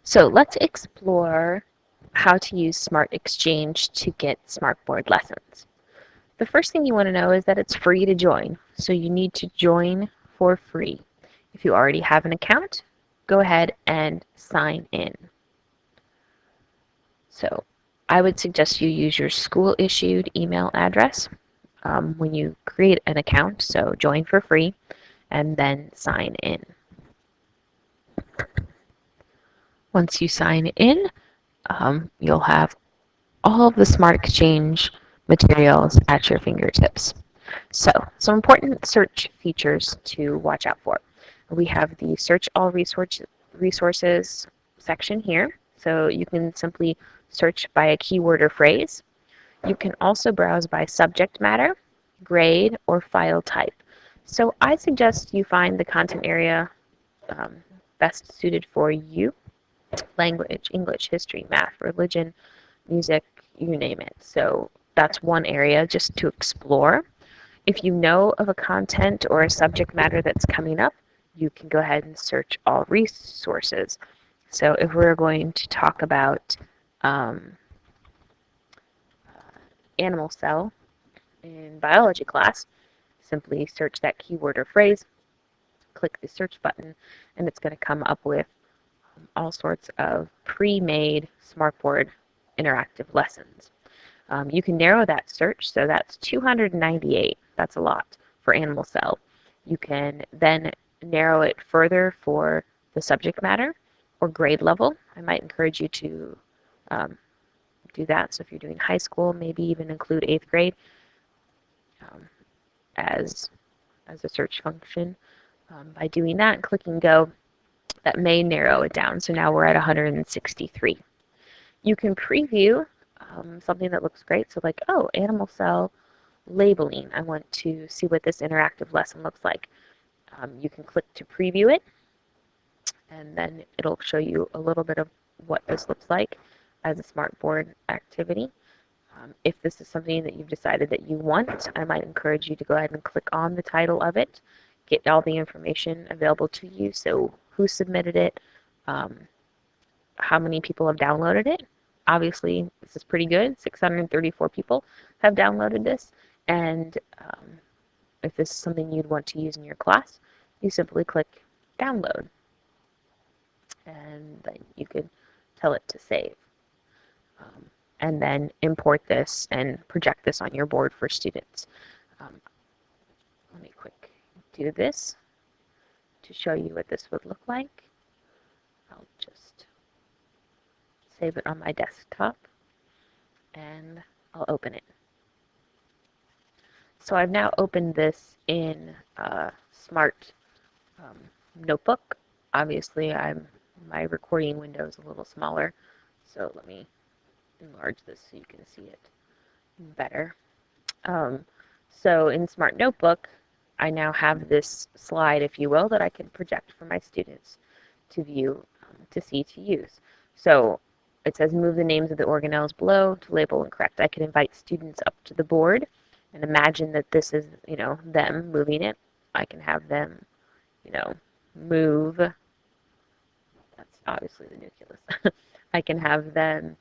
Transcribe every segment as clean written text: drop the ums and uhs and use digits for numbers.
So let's explore how to use Smart Exchange to get Smartboard lessons. The first thing you want to know is that it's free to join, so you need to join for free. If you already have an account, go ahead and sign in. So I would suggest you use your school-issued email address when you create an account, so join for free, and then sign in. Once you sign in, you'll have all of the Smart Exchange materials at your fingertips. So, some important search features to watch out for. We have the Search All Resources section here, so you can simply search by a keyword or phrase. You can also browse by subject matter, grade, or file type. So I suggest you find the content area best suited for you. Language, English, history, math, religion, music, you name it. So that's one area just to explore. If you know of a content or a subject matter that's coming up, you can go ahead and search all resources. So if we're going to talk about animal cell in biology class, simply search that keyword or phrase, click the search button, and it's going to come up with all sorts of pre-made Smartboard interactive lessons. You can narrow that search, so that's 298. That's a lot for animal cell. You can then narrow it further for the subject matter or grade level. I might encourage you to do that. So if you're doing high school, maybe even include 8th grade as a search function. By doing that and clicking go, that may narrow it down. So now we're at 163. You can preview something that looks great. So like, oh, animal cell labeling. I want to see what this interactive lesson looks like. You can click to preview it, and then it'll show you a little bit of what this looks like as a Smartboard activity. If this is something that you've decided that you want, I might encourage you to go ahead and click on the title of it, get all the information available to you. So who submitted it, how many people have downloaded it. Obviously, this is pretty good. 634 people have downloaded this. And if this is something you'd want to use in your class, you simply click download. And then you could tell it to save. And then import this and project this on your board for students. Let me quick do this to show you what this would look like. I'll just save it on my desktop and I'll open it. So I've now opened this in a Smart Notebook. Obviously, my recording window is a little smaller, so let me enlarge this so you can see it better. So in Smart Notebook, I now have this slide, if you will, that I can project for my students to view, to see, to use. So it says move the names of the organelles below to label and correct. I can invite students up to the board and imagine that this is, them moving it. I can have them, move. That's obviously the nucleus. I can have them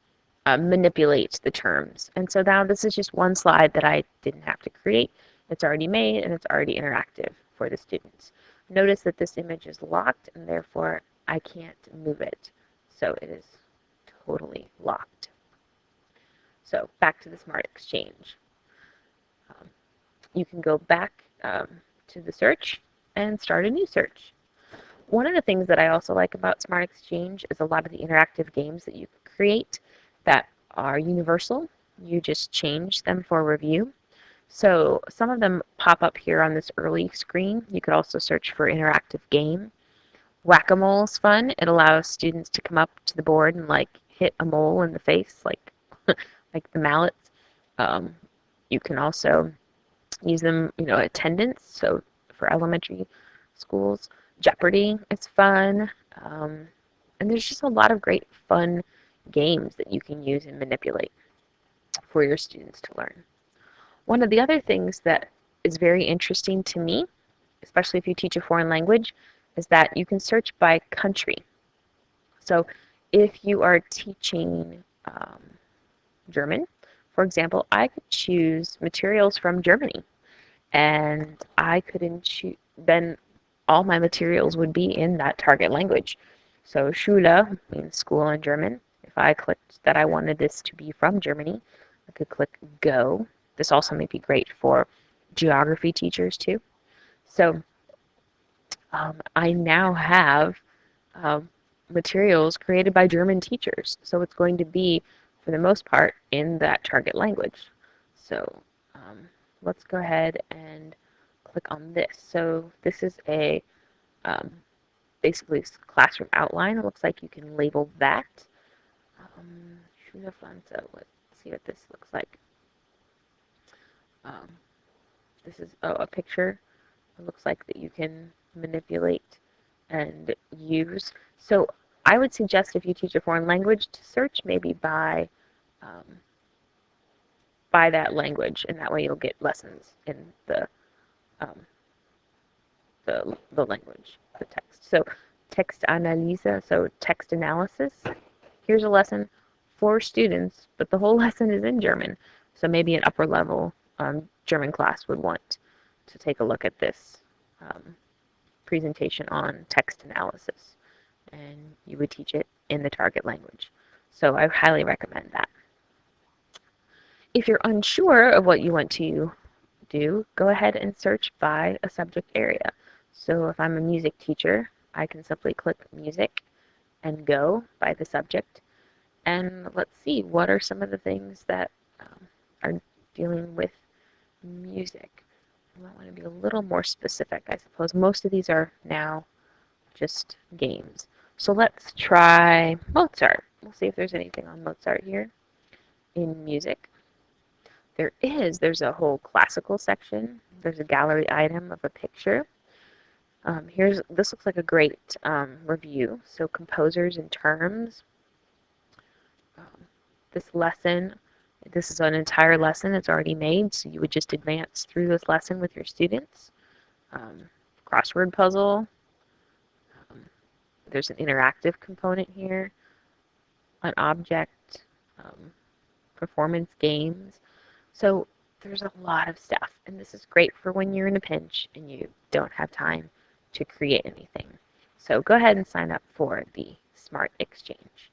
manipulate the terms. And so now this is just one slide that I didn't have to create. It's already made and it's already interactive for the students. Notice that this image is locked and therefore I can't move it. So it is totally locked. So back to the Smart Exchange. You can go back to the search and start a new search. One of the things that I also like about Smart Exchange is a lot of the interactive games that you can create that are universal. You just change them for review. So some of them pop up here on this early screen. You could also search for interactive game. Whack-a-mole is fun. It allows students to come up to the board and hit a mole in the face like like the mallets. You can also use them, attendance. So for elementary schools, Jeopardy is fun. And there's just a lot of great fun games that you can use and manipulate for your students to learn. One of the other things that is very interesting to me, especially if you teach a foreign language, is that you can search by country. So If you are teaching German, for example, I could choose materials from Germany, and I could then all my materials would be in that target language. So Schule means school in German. If I clicked that I wanted this to be from Germany, I could click Go. This also may be great for geography teachers too. So I now have materials created by German teachers. So it's going to be, for the most part, in that target language. So let's go ahead and click on this. So this is a um, basically classroom outline. It looks like you can label that. Let's see what this looks like. Um, this is a picture. It looks like that you can manipulate and use. So I would suggest if you teach a foreign language to search maybe um, by that language, and that way you'll get lessons in um, the language, the text. So Textanalyse, so text analysis. Here's a lesson for students, but the whole lesson is in German. So maybe an upper level German class would want to take a look at this presentation on text analysis, and you would teach it in the target language. So I highly recommend that. If you're unsure of what you want to do, go ahead and search by a subject area. So if I'm a music teacher, I can simply click music and go by the subject. And let's see, what are some of the things that are dealing with music? I might want to be a little more specific, I suppose. Most of these are now just games. So let's try Mozart. We'll see if there's anything on Mozart here in music. There's a whole classical section. There's a gallery item of a picture. This looks like a great review. So composers and terms. This is an entire lesson. It's already made, so you would just advance through this lesson with your students. Crossword puzzle. There's an interactive component here. An object. Performance games. So there's a lot of stuff, and this is great for when you're in a pinch and you don't have time to create anything. So go ahead and sign up for the Smart Exchange.